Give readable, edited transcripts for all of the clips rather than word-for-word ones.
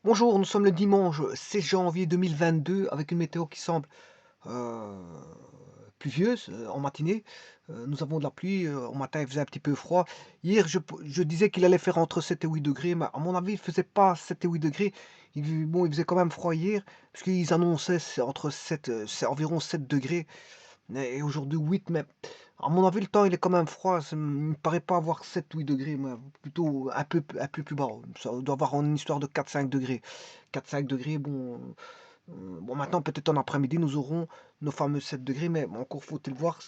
Bonjour, nous sommes le dimanche 16 janvier 2022 avec une météo qui semble euh, pluvieuse en matinée. Nous avons de la pluie, au matin il faisait un petit peu froid. Hier je disais qu'il allait faire entre 7 et 8 degrés, mais à mon avis il ne faisait pas 7 et 8 degrés. Bon, il faisait quand même froid hier, puisqu'ils annonçaient c'est entre 7, c'est environ 7 degrés. Et aujourd'hui 8, mais à mon avis, le temps, il est quand même froid. Il me paraît pas avoir 7 ou 8 degrés, moi, plutôt un peu plus bas. Ça doit avoir une histoire de 4-5 degrés. 4-5 degrés, bon, bon, maintenant, peut-être en après-midi, nous aurons nos fameux 7 degrés, mais bon, encore faut-il voir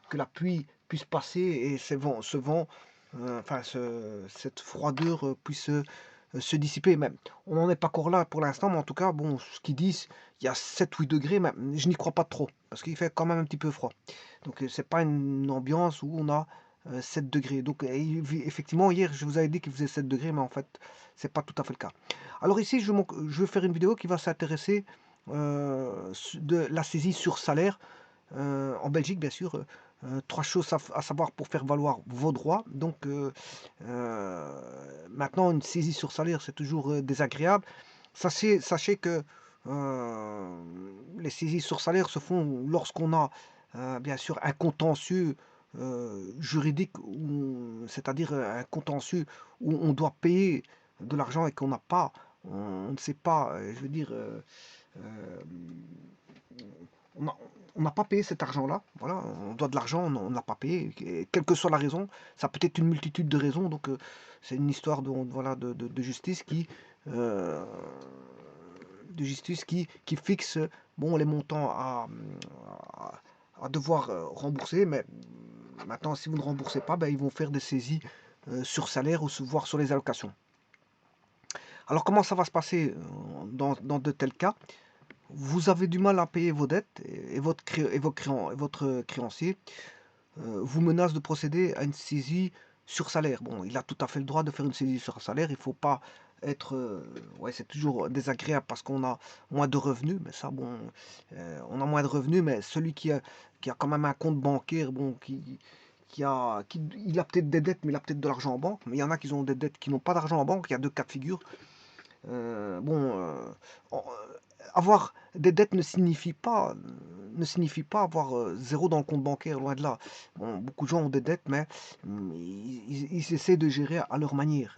que la pluie puisse passer et ce vent, enfin, cette froideur puisse se dissiper. Mais on n'en est pas encore là pour l'instant, mais en tout cas, bon, ce qu'ils disent, il y a 7 ou 8 degrés, mais je n'y crois pas trop, parce qu'il fait quand même un petit peu froid. Donc, c'est pas une ambiance où on a 7 degrés. Donc, effectivement, hier, je vous avais dit qu'il faisait 7 degrés, mais en fait, c'est pas tout à fait le cas. Alors ici, je vais faire une vidéo qui va s'intéresser de la saisie sur salaire en Belgique, bien sûr. Trois choses à savoir pour faire valoir vos droits. Donc, maintenant, une saisie sur salaire, c'est toujours désagréable. Sachez que euh, les saisies sur salaire se font lorsqu'on a, bien sûr, un contentieux juridique, c'est-à-dire un contentieux où on doit payer de l'argent et qu'on n'a pas, on ne sait pas, je veux dire, euh, on n'a on n'a pas payé cet argent-là, voilà, on doit de l'argent, on ne l'a pas payé, et quelle que soit la raison, ça peut être une multitude de raisons, donc c'est une histoire voilà, de justice euh, qui fixe bon, les montants à, à devoir rembourser, mais maintenant si vous ne remboursez pas, ben, ils vont faire des saisies sur salaire ou voire sur les allocations. Alors comment ça va se passer dans de tels cas? Vous avez du mal à payer vos dettes et votre créancier vous menace de procéder à une saisie sur salaire. Bon, il a tout à fait le droit de faire une saisie sur salaire. Il ne faut pas être... ouais, c'est toujours désagréable parce qu'on a moins de revenus. Mais ça, bon, on a moins de revenus, mais celui qui a quand même un compte bancaire, bon, il a peut-être des dettes, mais il a peut-être de l'argent en banque. Mais il y en a qui ont des dettes qui n'ont pas d'argent en banque. Il y a deux cas de figure. Bon, avoir des dettes ne signifie pas avoir zéro dans le compte bancaire, loin de là. Bon, beaucoup de gens ont des dettes, mais ils essaient de gérer à leur manière.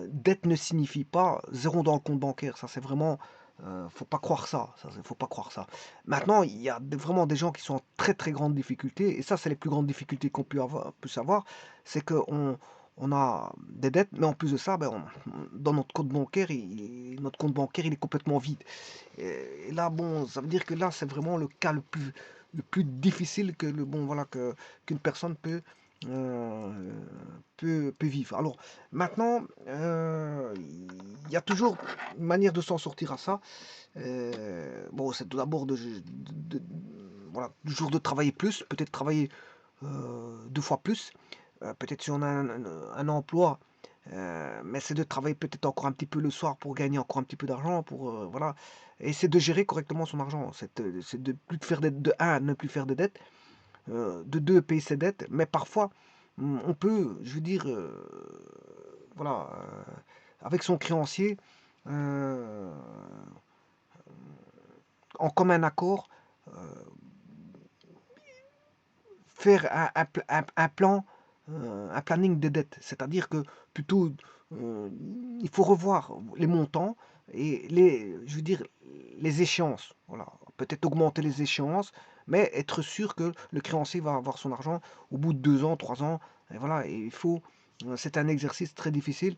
Dette ne signifie pas zéro dans le compte bancaire. Ça, c'est vraiment, faut pas croire ça. Faut pas croire ça. Maintenant, il y a vraiment des gens qui sont en très très grande difficulté, et ça, c'est les plus grandes difficultés qu'on puisse avoir, c'est qu'on on a des dettes, mais en plus de ça, ben, dans notre compte bancaire, il est complètement vide. Et là, bon, ça veut dire que là, c'est vraiment le cas le plus difficile voilà, qu'une personne euh, peut vivre. Alors, maintenant, il y a toujours une manière de s'en sortir à ça. Bon, c'est tout d'abord voilà, toujours de travailler plus, peut-être travailler 2 fois plus. Peut-être si on a un emploi, mais c'est de travailler peut-être encore un petit peu le soir pour gagner encore un petit peu d'argent, pour voilà, et c'est de gérer correctement son argent. C'est de plus faire de un, ne plus faire de dettes, de deux, payer ses dettes, mais parfois on peut, je veux dire, voilà, avec son créancier, euh, en commun accord, faire un plan, un planning de dette. C'est-à-dire que plutôt, euh, il faut revoir les montants et je veux dire, les échéances. Voilà. Peut-être augmenter les échéances, mais être sûr que le créancier va avoir son argent au bout de 2 ans, 3 ans. Et voilà, et c'est un exercice très difficile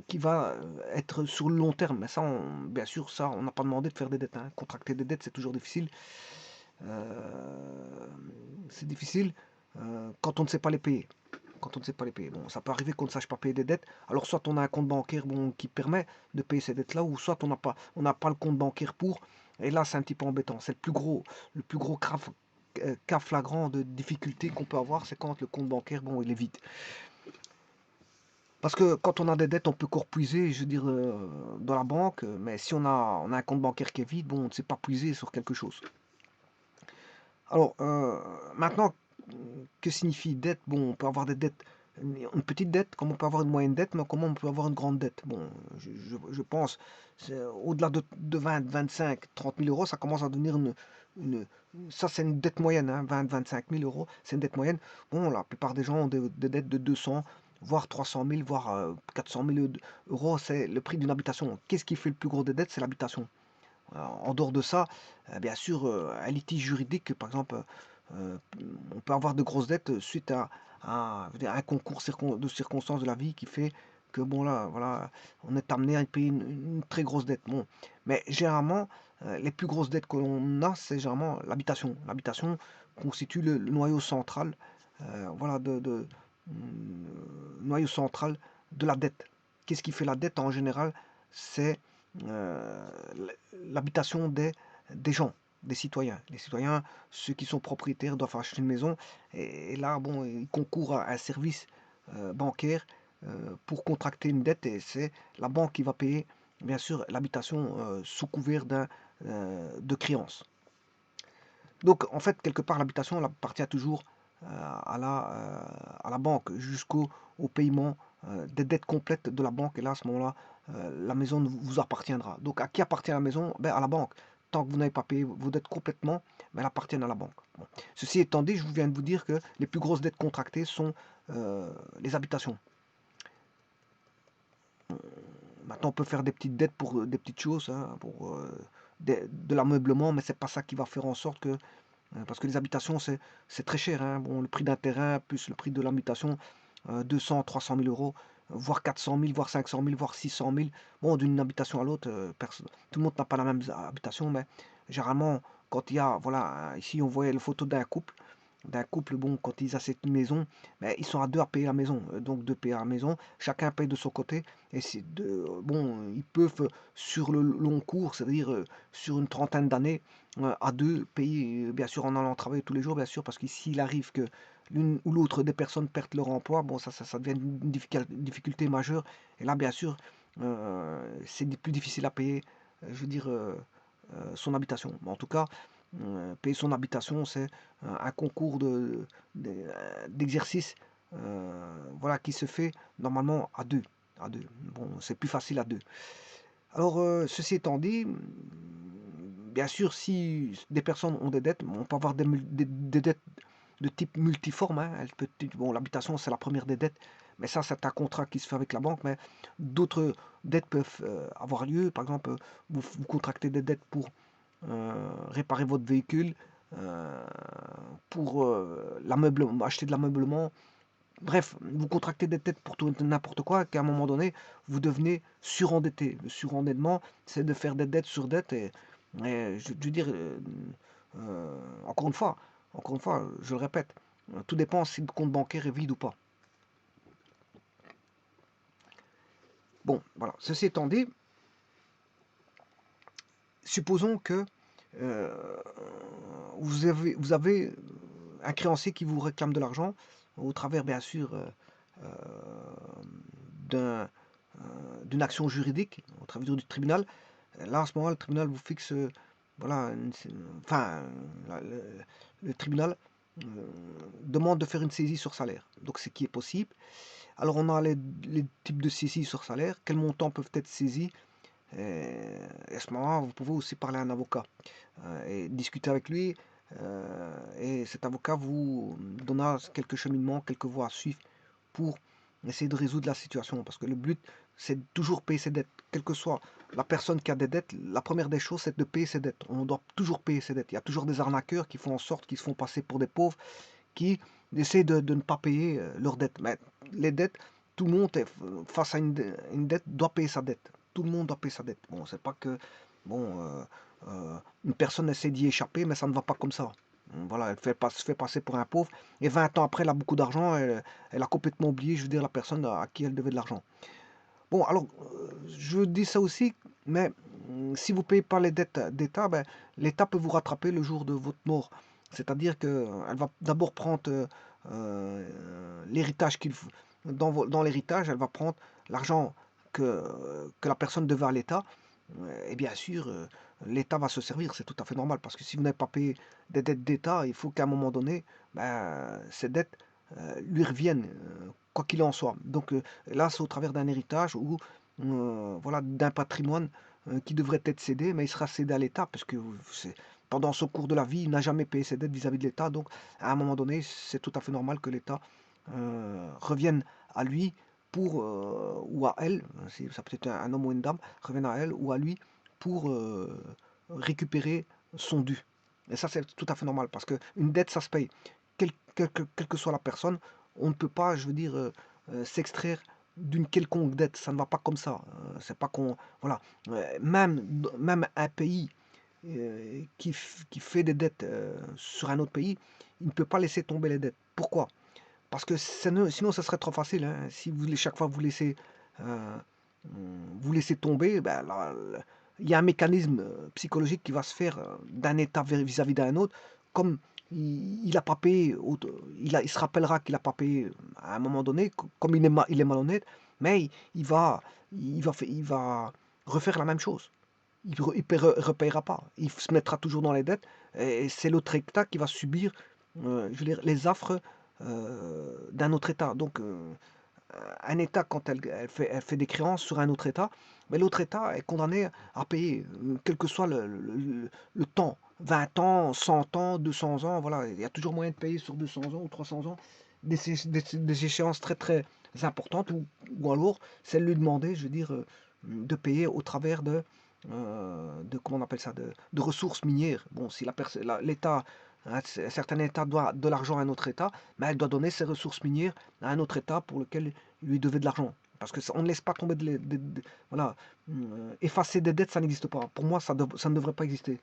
qui va être sur le long terme. Mais ça, bien sûr, ça, on n'a pas demandé de faire des dettes, hein. Contracter des dettes, c'est toujours difficile. Euh, c'est difficile quand on ne sait pas les payer. Quand on ne sait pas les payer. Bon, ça peut arriver qu'on ne sache pas payer des dettes. Alors soit on a un compte bancaire bon, qui permet de payer ces dettes-là, ou soit on n'a pas le compte bancaire pour. Et là, c'est un petit peu embêtant. C'est le plus gros cas flagrant de difficulté qu'on peut avoir, c'est quand le compte bancaire, bon, il est vide. Parce que quand on a des dettes, on peut encore puiser, je veux dire, dans la banque, mais si on a un compte bancaire qui est vide, bon, on ne sait pas puiser sur quelque chose. Alors, maintenant, que signifie dette? Bon, on peut avoir des dettes une petite dette, comme on peut avoir une moyenne dette, mais comment on peut avoir une grande dette. Bon, je pense, au-delà de 20, 25, 30 000 euros, ça commence à devenir une- ça c'est une dette moyenne, hein, 20, 25 000 euros, c'est une dette moyenne. Bon, la plupart des gens ont des dettes de 200, voire 300 000, voire 400 000 euros, c'est le prix d'une habitation. Qu'est-ce qui fait le plus gros des dettes? C'est l'habitation. En dehors de ça, bien sûr, un litige juridique, par exemple, euh, on peut avoir de grosses dettes suite je veux dire, un concours de circonstances de la vie qui fait que, bon, là, voilà, on est amené à payer une très grosse dette. Bon. Mais généralement, les plus grosses dettes que l'on a, c'est généralement l'habitation. L'habitation constitue le noyau central, voilà, noyau central de la dette. Qu'est-ce qui fait la dette en général? C'est euh, l'habitation des gens, des citoyens. Les citoyens, ceux qui sont propriétaires, doivent acheter une maison. Et là, bon, ils concourent à un service bancaire pour contracter une dette. Et c'est la banque qui va payer, bien sûr, l'habitation sous couvert de créances. Donc, en fait, quelque part, l'habitation elle appartient toujours à la banque jusqu'au au paiement des dettes complètes de la banque. Et là, à ce moment-là, la maison vous appartiendra. Donc, à qui appartient la maison? Ben, à la banque. Tant que vous n'avez pas payé vos dettes complètement, ben, elles appartiennent à la banque. Bon. Ceci étant dit, je viens de vous dire que les plus grosses dettes contractées sont les habitations. Maintenant, on peut faire des petites dettes pour des petites choses, hein, pour de l'ameublement, mais c'est pas ça qui va faire en sorte que parce que les habitations, c'est très cher, hein. Bon, le prix d'un terrain plus le prix de l'habitation, 200, 300 000 euros, voire 400 000, voire 500 000, voire 600 000. Bon, d'une habitation à l'autre, tout le monde n'a pas la même habitation, mais généralement, quand il y a, voilà, ici on voyait la photo d'un couple, bon, quand ils achètent une maison, ben, ils sont à deux à payer la maison, donc deux payer la maison, chacun paye de son côté, et bon, ils peuvent sur le long cours, c'est-à-dire sur une trentaine d'années, à deux payer, bien sûr en allant travailler tous les jours, bien sûr, parce que s'il arrive que l'une ou l'autre des personnes perdent leur emploi, bon, ça devient une difficulté majeure, et là, bien sûr, c'est plus difficile à payer, je veux dire, son habitation. Mais en tout cas, payer son habitation, c'est un concours d'exercice voilà, qui se fait normalement à deux. À deux. Bon, c'est plus facile à deux. Alors, ceci étant dit, bien sûr, si des personnes ont des dettes, on peut avoir des dettes de type multiforme. Hein. Bon, l'habitation, c'est la première des dettes, mais ça, c'est un contrat qui se fait avec la banque. Mais d'autres dettes peuvent avoir lieu. Par exemple, vous contractez des dettes pour réparer votre véhicule, euh, pour l'ameublement, acheter de l'ameublement. Bref, vous contractez des dettes pour tout n'importe quoi, qu'à un moment donné, vous devenez surendetté. Le surendettement, c'est de faire des dettes sur dettes. Et je veux dire, encore une fois, je le répète, tout dépend si le compte bancaire est vide ou pas. Bon, voilà. Ceci étant dit, supposons que euh, vous avez un créancier qui vous réclame de l'argent au travers, bien sûr, euh, d'un, d'une action juridique, au travers du tribunal. Là, à ce moment-là, le tribunal vous fixe, voilà, enfin, le tribunal euh, demande de faire une saisie sur salaire. Donc, ce qui est possible. Alors, on a les types de saisie sur salaire, quels montants peuvent être saisis. Et à ce moment-là, vous pouvez aussi parler à un avocat et discuter avec lui. Et cet avocat vous donnera quelques cheminements, quelques voies à suivre pour essayer de résoudre la situation. Parce que le but, c'est de toujours payer ses dettes. Quelle que soit la personne qui a des dettes, la première des choses, c'est de payer ses dettes. On doit toujours payer ses dettes. Il y a toujours des arnaqueurs qui font en sorte qu'ils se font passer pour des pauvres, qui essaient de ne pas payer leurs dettes. Mais les dettes, tout le monde, face à une dette, doit payer sa dette. Tout le monde doit payer sa dette. Bon, c'est pas que bon, une personne essaie d'y échapper, mais ça ne va pas comme ça. Voilà, se fait passer pour un pauvre, et 20 ans après, elle a beaucoup d'argent, elle a complètement oublié, je veux dire, la personne à qui elle devait de l'argent. Bon, alors, je dis ça aussi, mais si vous ne payez pas les dettes d'État, ben, l'État peut vous rattraper le jour de votre mort. C'est-à-dire qu'elle va d'abord prendre l'héritage dans l'héritage, elle va prendre l'argent que la personne devait à l'État. Et bien sûr, l'État va se servir, c'est tout à fait normal, parce que si vous n'avez pas payé des dettes d'État, il faut qu'à un moment donné, ben, ces dettes lui reviennent quoi qu'il en soit. Donc là, c'est au travers d'un héritage ou voilà, d'un patrimoine qui devrait être cédé, mais il sera cédé à l'État parce que pendant son cours de la vie, il n'a jamais payé ses dettes vis-à-vis de l'État. Donc à un moment donné, c'est tout à fait normal que l'État revienne à lui pour, ou à elle, ça peut être un homme ou une dame, revienne à elle ou à lui pour récupérer son dû. Et ça, c'est tout à fait normal parce qu'une dette, ça se paye. Quelle que soit la personne, on ne peut pas, je veux dire, s'extraire d'une quelconque dette. Ça ne va pas comme ça. C'est pas qu'on. Voilà. Même un pays qui fait des dettes sur un autre pays, il ne peut pas laisser tomber les dettes. Pourquoi? Parce que sinon, ça serait trop facile, hein. Si vous, chaque fois euh, vous laissez tomber, ben, il y a un mécanisme psychologique qui va se faire d'un état vis-à-vis d'un autre. Comme il n'a pas payé, il se rappellera qu'il n'a pas payé à un moment donné, comme il est malhonnête, mais il va refaire la même chose. Il ne repayera pas. Il se mettra toujours dans les dettes. Et c'est l'autre État qui va subir, je veux dire, les affres d'un autre État. Donc, un État, quand elle fait des créances sur un autre État, mais l'autre État est condamné à payer, quel que soit le temps. 20 ans, 100 ans, 200 ans, voilà. Il y a toujours moyen de payer sur 200 ans ou 300 ans des échéances très très importantes, ou alors c'est lui demander, je veux dire, de payer au travers comment on appelle ça, de ressources minières. Bon, si l'État, un certain État doit de l'argent à un autre État, mais elle doit donner ses ressources minières à un autre État pour lequel il lui devait de l'argent. Parce que on ne laisse pas tomber voilà, effacer des dettes, ça n'existe pas. Pour moi, ça ne devrait pas exister.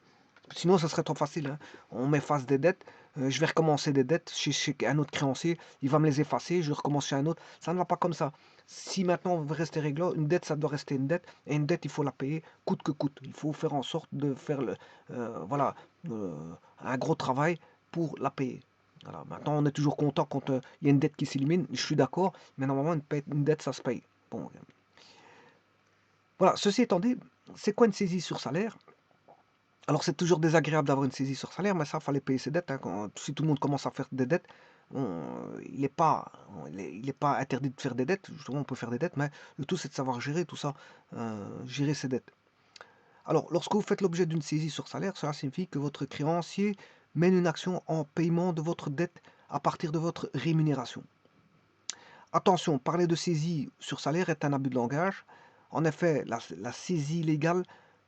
Sinon, ça serait trop facile, hein. On m'efface des dettes, je vais recommencer des dettes chez un autre créancier, il va me les effacer, je recommence chez un autre. Ça ne va pas comme ça. Si maintenant on veut rester réglo, une dette, ça doit rester une dette, et une dette, il faut la payer coûte que coûte. Il faut faire en sorte de faire voilà, euh, un gros travail pour la payer. Voilà. Maintenant, on est toujours content quand il y a une dette qui s'élimine, je suis d'accord, mais normalement, une dette, ça se paye. Bon, voilà, ceci étant dit, c'est quoi une saisie sur salaire? Alors c'est toujours désagréable d'avoir une saisie sur salaire, mais ça, fallait payer ses dettes, hein. Si tout le monde commence à faire des dettes, il est pas interdit de faire des dettes. Justement, on peut faire des dettes, mais le tout, c'est de savoir gérer tout ça, gérer ses dettes. Alors, lorsque vous faites l'objet d'une saisie sur salaire, cela signifie que votre créancier mène une action en paiement de votre dette à partir de votre rémunération. Attention, parler de saisie sur salaire est un abus de langage. En effet, la saisie légale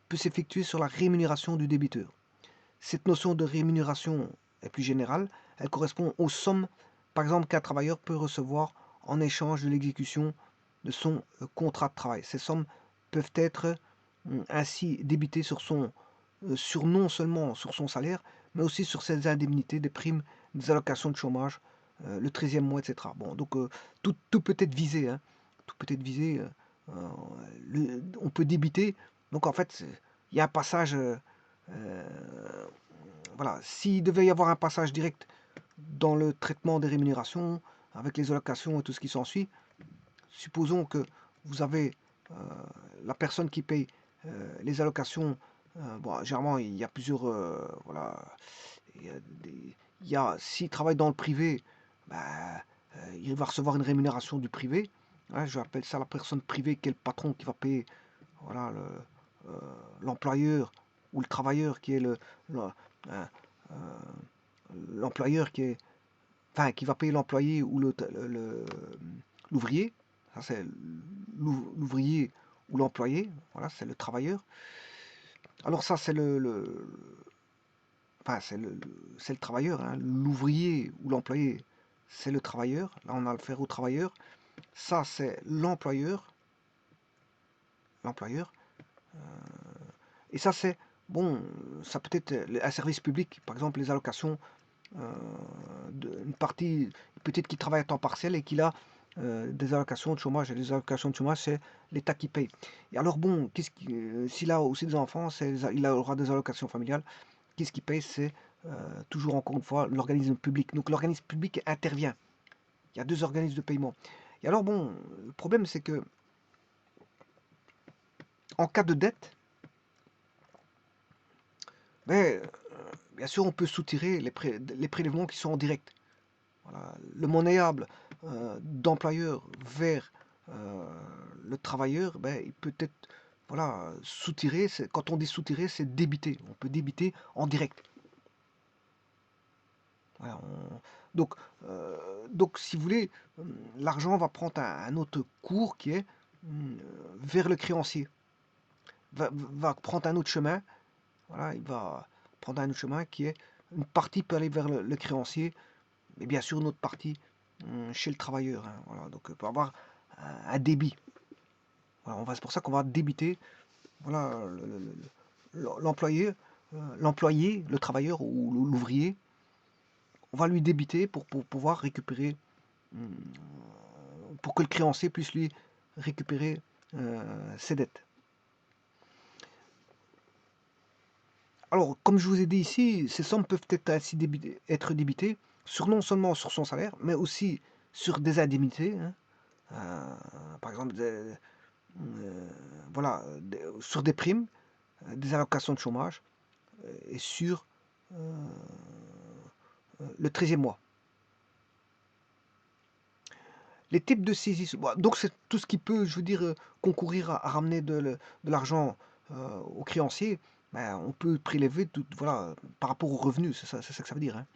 peut s'effectuer sur la rémunération du débiteur. Cette notion de rémunération est plus générale. Elle correspond aux sommes, par exemple, qu'un travailleur peut recevoir en échange de l'exécution de son contrat de travail. Ces sommes peuvent être ainsi débitées sur non seulement sur son salaire, mais aussi sur ses indemnités, des primes, des allocations de chômage, le 13e mois, etc. Bon, donc tout peut être visé, hein. Tout peut être visé. On peut débiter. Donc en fait, il y a un passage. Voilà, s'il devait y avoir un passage direct dans le traitement des rémunérations, avec les allocations et tout ce qui s'ensuit, supposons que vous avez euh, la personne qui paye les allocations. Bon, généralement, il y a plusieurs. Voilà, il y a s'il travaille dans le privé, bah, il va recevoir une rémunération du privé. Hein, je appelle ça la personne privée qui est le patron qui va payer, voilà, l'employeur ou le travailleur qui est hein, euh, l'employeur qui est, enfin, qui va payer l'employé ou l'ouvrier. Ça, c'est l'ouvrier ou l'employé. Voilà, c'est le travailleur. Alors ça, enfin, c'est le travailleur, hein. L'ouvrier ou l'employé, c'est le travailleur. Là, on a le faire au travailleur. Ça, c'est l'employeur. L'employeur. Et ça, c'est, bon, ça peut être un service public, par exemple les allocations, une partie, peut-être qu'il travaille à temps partiel et qu'il a des allocations de chômage. Et les allocations de chômage, c'est l'État qui paye. Et alors, bon, s'il a aussi des enfants, il aura des allocations familiales. Qu'est-ce qui paye? C'est toujours, encore une fois, l'organisme public. Donc, l'organisme public intervient. Il y a deux organismes de paiement. Et alors, bon, le problème, c'est que en cas de dette, ben, bien sûr, on peut soutirer les prélèvements qui sont en direct. Voilà. Le monnayable d'employeur vers le travailleur, ben, il peut être voilà, soutiré. Quand on dit soutirer, c'est débiter. On peut débiter en direct. Voilà, donc, si vous voulez, l'argent va prendre un autre cours qui est vers le créancier. Va prendre un autre chemin. Voilà, il va prendre un autre chemin qui est une partie peut aller vers le créancier, mais bien sûr une autre partie chez le travailleur. Hein. Voilà, donc il peut avoir un débit. Voilà, c'est pour ça qu'on va débiter voilà, l'employé, le travailleur ou l'ouvrier. On va lui débiter pour pouvoir récupérer, pour que le créancier puisse lui récupérer ses dettes. Alors, comme je vous ai dit ici, ces sommes peuvent être ainsi être débitées non seulement sur son salaire, mais aussi sur des indemnités. Hein. Par exemple, voilà, sur des primes, des allocations de chômage et sur le 13e mois. Les types de saisies, donc c'est tout ce qui peut, je veux dire, concourir à ramener de l'argent aux créanciers. Ben, on peut prélever tout, voilà, par rapport aux revenus, c'est ça que ça veut dire. Hein.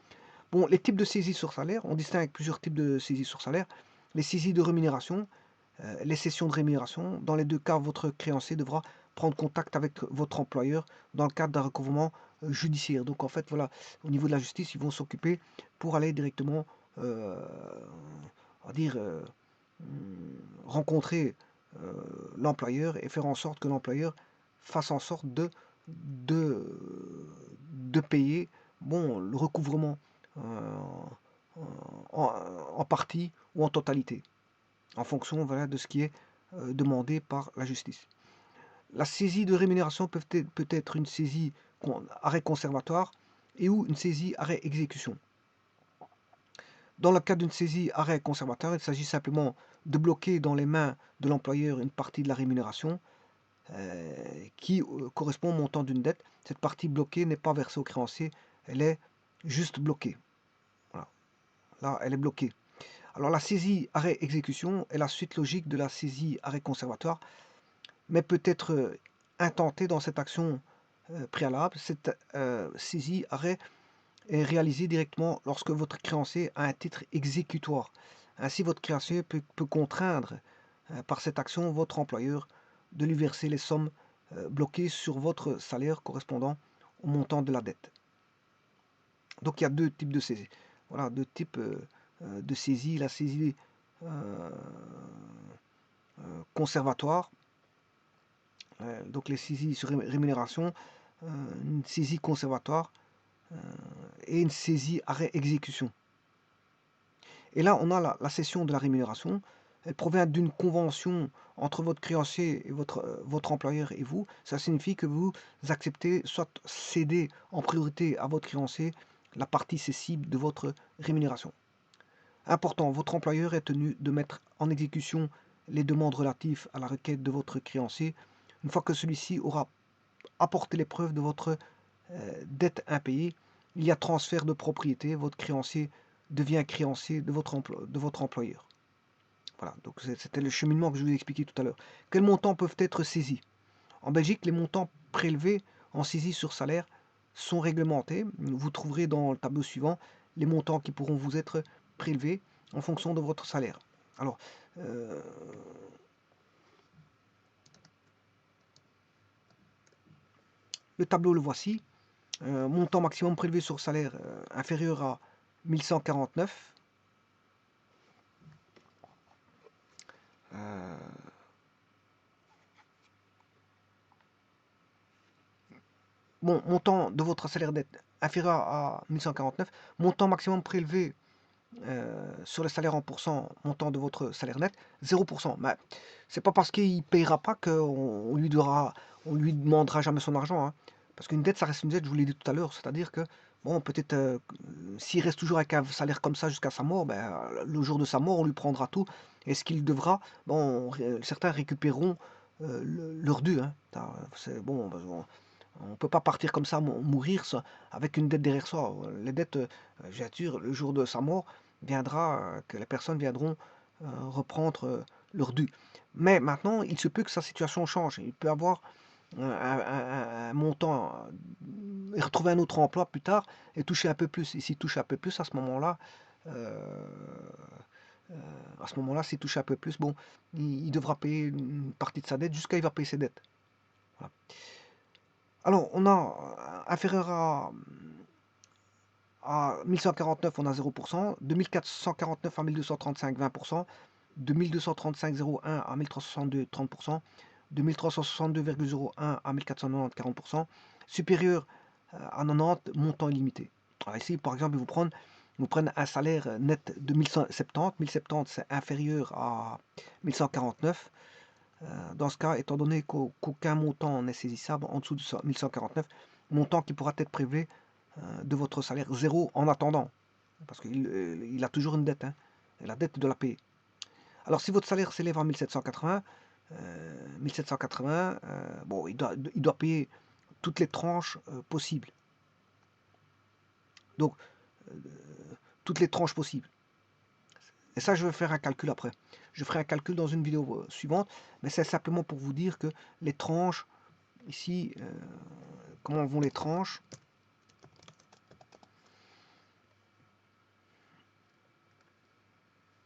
Bon, les types de saisies sur salaire, on distingue plusieurs types de saisies sur salaire. Les saisies de rémunération, les cessions de rémunération. Dans les deux cas, votre créancier devra prendre contact avec votre employeur dans le cadre d'un recouvrement judiciaire. Donc en fait, voilà, au niveau de la justice, ils vont s'occuper pour aller directement, on va dire, rencontrer l'employeur et faire en sorte que l'employeur fasse en sorte de, de payer bon, le recouvrement en partie ou en totalité, en fonction voilà, de ce qui est demandé par la justice. La saisie de rémunération peut être une saisie arrêt conservatoire et ou une saisie arrêt exécution. Dans le cas d'une saisie arrêt conservatoire, il s'agit simplement de bloquer dans les mains de l'employeur une partie de la rémunération qui correspond au montant d'une dette. Cette partie bloquée n'est pas versée au créancier, elle est juste bloquée. Voilà. Là, elle est bloquée. Alors la saisie arrêt exécution est la suite logique de la saisie arrêt conservatoire, mais peut être intentée dans cette action préalable. Cette saisie arrêt est réalisée directement lorsque votre créancier a un titre exécutoire. Ainsi, votre créancier peut contraindre par cette action votre employeur de lui verser les sommes bloquées sur votre salaire correspondant au montant de la dette. Donc il y a deux types de saisies. Voilà, deux types de saisies. La saisie conservatoire, donc les saisies sur rémunération, une saisie conservatoire et une saisie arrêt exécution. Et là, on a la cession de la rémunération. Elle provient d'une convention entre votre créancier et votre employeur et vous. Ça signifie que vous acceptez soit céder en priorité à votre créancier la partie cessible de votre rémunération. Important, votre employeur est tenu de mettre en exécution les demandes relatives à la requête de votre créancier une fois que celui-ci aura apporté les preuves de votre dette impayée. Il y a transfert de propriété, votre créancier devient créancier de votre employeur. Voilà, donc c'était le cheminement que je vous ai expliqué tout à l'heure. Quels montants peuvent être saisis? En Belgique, les montants prélevés en saisie sur salaire sont réglementés. Vous trouverez dans le tableau suivant les montants qui pourront vous être prélevés en fonction de votre salaire. Alors, le tableau le voici. Montant maximum prélevé sur salaire inférieur à 1149. Bon, montant de votre salaire net inférieur à 1149. Montant maximum prélevé sur le salaire en pourcent, montant de votre salaire net, 0%. Mais c'est pas parce qu'il ne payera pas qu'on lui demandera jamais son argent. Hein. Parce qu'une dette, ça reste une dette, je vous l'ai dit tout à l'heure. C'est-à-dire que, bon, peut-être, s'il reste toujours avec un salaire comme ça jusqu'à sa mort, ben, le jour de sa mort, on lui prendra tout. Et ce qu'il devra, bon, certains récupéreront leur dû. Hein. C'est bon, ben, on ne peut pas partir comme ça, mourir avec une dette derrière soi. Les dettes, bien sûr, le jour de sa mort, viendra, que les personnes viendront reprendre leur dû. Mais maintenant, il se peut que sa situation change. Il peut avoir un montant et retrouver un autre emploi plus tard et toucher un peu plus. Et s'il touche un peu plus, euh, à ce moment-là, s'il touche un peu plus, bon, il devra payer une partie de sa dette jusqu'à il va payer ses dettes. Voilà. Alors, on a inférieur à 1149, on a 0%, de 1449 à 1235, 20%, de 1235,01 à 1362, 30%, de 1362,01 à 1490, 40%, supérieur à 90, montant illimité. Alors ici, par exemple, ils vous prennent un salaire net de 1070. 1070, c'est inférieur à 1149. Dans ce cas, étant donné qu'aucun montant n'est saisissable en dessous de 1149, montant qui pourra être prélevé de votre salaire zéro en attendant. Parce qu'il a toujours une dette, hein, et la dette de la payer. Alors si votre salaire s'élève à 1780, bon, il doit payer toutes les tranches possibles. Donc, toutes les tranches possibles. Et ça, je vais faire un calcul après. Je ferai un calcul dans une vidéo suivante, mais c'est simplement pour vous dire que les tranches, ici, comment vont les tranches?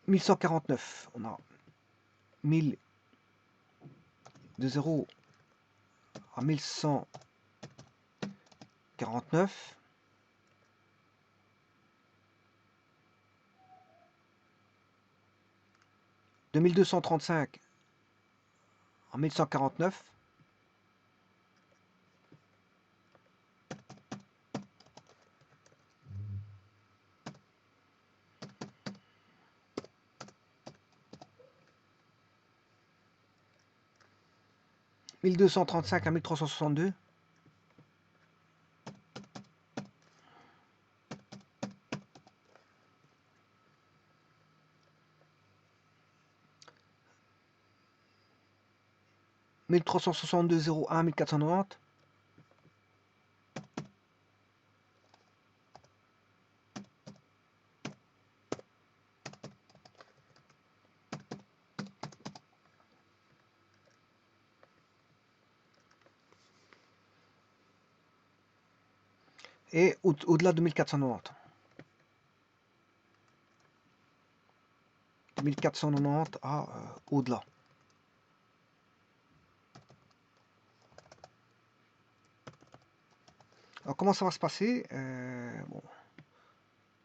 « 1149, on a 1000 de 0 à 1149. De 1235 à 1149. 1235 à 1362. 1362,01 1490. Et au-delà de 1490. 1490 à au-delà. Alors comment ça va se passer? Bon,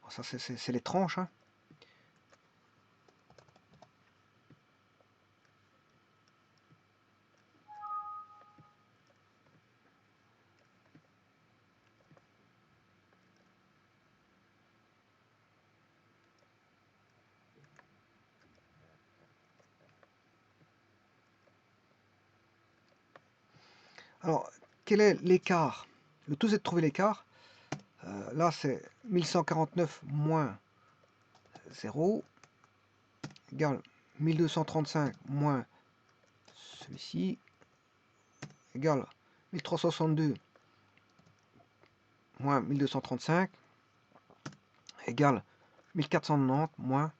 ça c'est les tranches, hein. Alors, quel est l'écart? Le tout c'est de trouver l'écart. Là c'est 1149 moins 0 égale 1235 moins celui-ci égale 1362 moins 1235 égale 1490 moins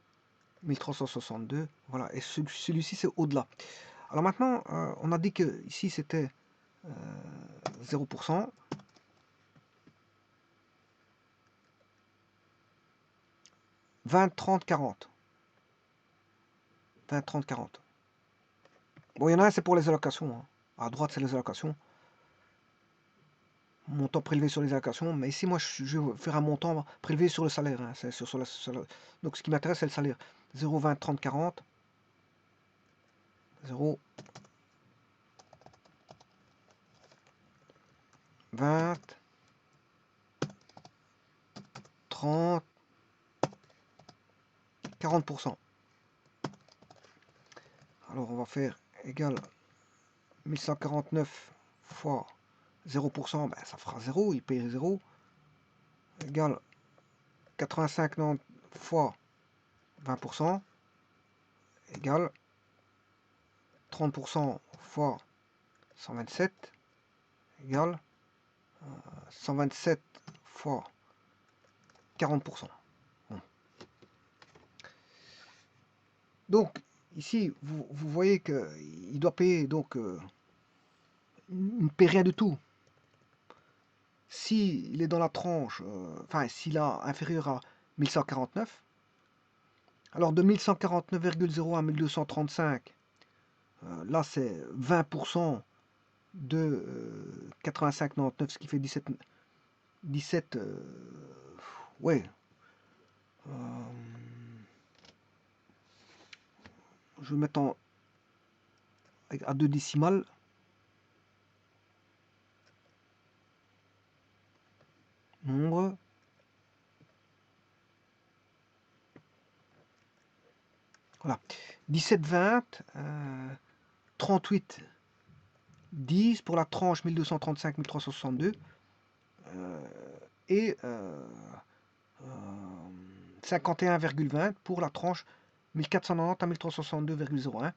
1362. Voilà, et celui-ci c'est au-delà. Alors maintenant, on a dit que ici c'était 0%. 20, 30, 40. 20, 30, 40. Bon, il y en a un, c'est pour les allocations, hein. À droite, c'est les allocations. Montant prélevé sur les allocations. Mais ici, moi, je vais faire un montant prélevé sur le salaire, hein. C'est sur Donc, ce qui m'intéresse, c'est le salaire. 0, 20, 30, 40. 0, 20, 30, 40%. Alors, on va faire égal 1149 fois 0%, ben, ça fera 0, il paye 0, égale 85 90 fois 20%, égale 30% fois 127, égale 127 fois 40%. Bon. Donc, ici, vous voyez qu'il doit payer, donc, il ne paie rien du tout. S'il est dans la tranche, enfin, s'il est inférieur à 1149, alors de 1149,01 à 1235, là, c'est 20% de 85,99, ce qui fait 17 ouais. Euh, je vais mettre à 2 décimales. Nombre. Voilà. 17, 20, 38, 10 pour la tranche 1235-1362. Et 51,20 pour la tranche 1490 à 1362,01.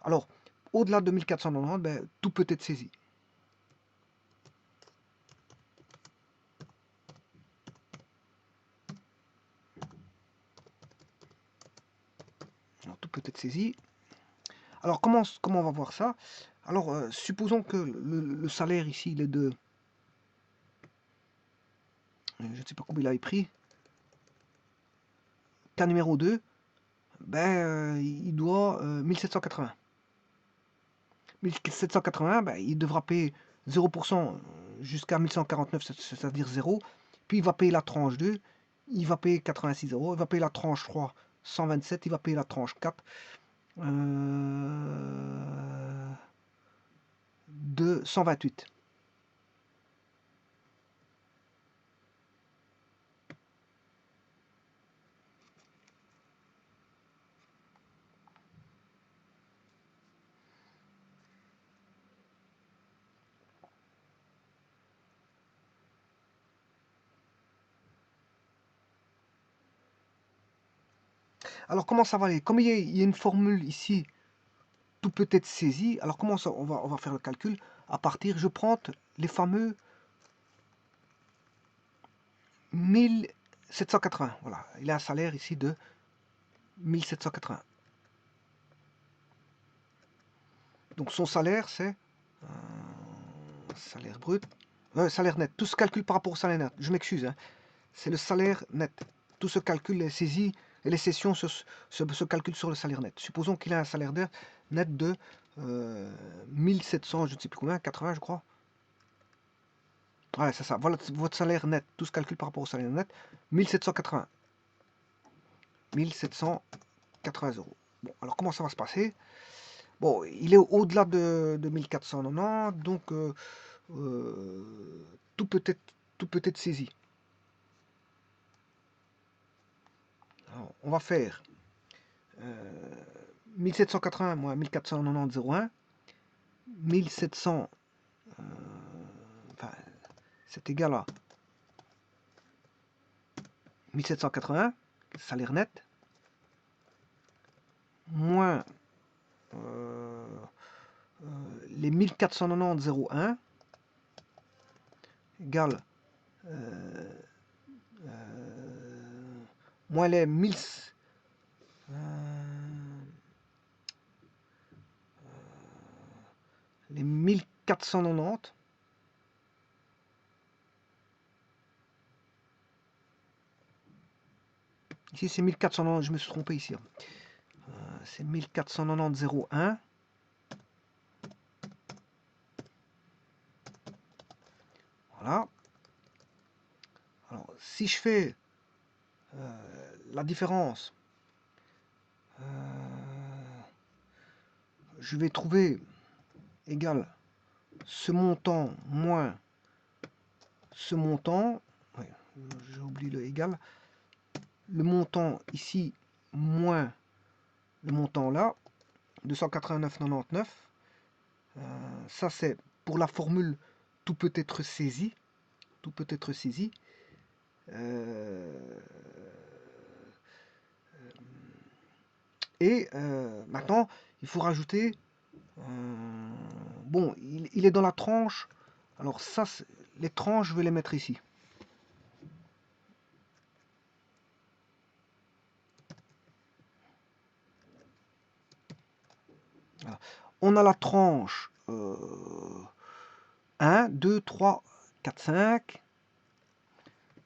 Alors, au-delà de 1490, ben, tout peut être saisi. Alors, tout peut être saisi. Alors, comment on va voir ça? Alors, supposons que le salaire ici, il est de... Je ne sais pas combien il avait pris. Cas numéro 2, ben, il doit 1780. 1780, ben, il devra payer 0% jusqu'à 1149, c'est-à-dire 0. Puis il va payer la tranche 2, il va payer 86 euros. Il va payer la tranche 3, 127. Il va payer la tranche 4, de 128. Alors comment ça va aller? Comme il y a une formule ici, tout peut être saisi. Alors comment ça, on va faire le calcul à partir, je prends les fameux 1780. Voilà, il a un salaire ici de 1780. Donc son salaire, c'est salaire brut, salaire net. Tout se calcule par rapport au salaire net. Je m'excuse, hein. C'est le salaire net. Tout se calcule, les saisies et les cessions se calculent sur le salaire net. Supposons qu'il a un salaire net de 1700, je ne sais plus combien, 80 je crois. Ouais, c'est ça. Voilà votre salaire net. Tout se calcule par rapport au salaire net. 1780. 1780 euros. Bon, alors comment ça va se passer? Bon, il est au-delà de 1490, donc tout peut être saisi. Alors, on va faire 1780 moins 1490,01. 1700, enfin, c'est égal à 1780, salaire net, moins les 1490,01 égale moins les 1000, les 1490. Ici c'est 1490, je me suis trompé ici. C'est 1490,01. Voilà. Alors, si je fais la différence, je vais trouver égal ce montant moins ce montant. Ouais, j'ai oublié le égal. Le montant ici moins le montant là, 289,99. Ça c'est pour la formule tout peut être saisi. Tout peut être saisi. Et maintenant, il faut rajouter. Bon, il est dans la tranche. Alors ça, les tranches, je vais les mettre ici. On a la tranche 1, 2, 3, 4, 5.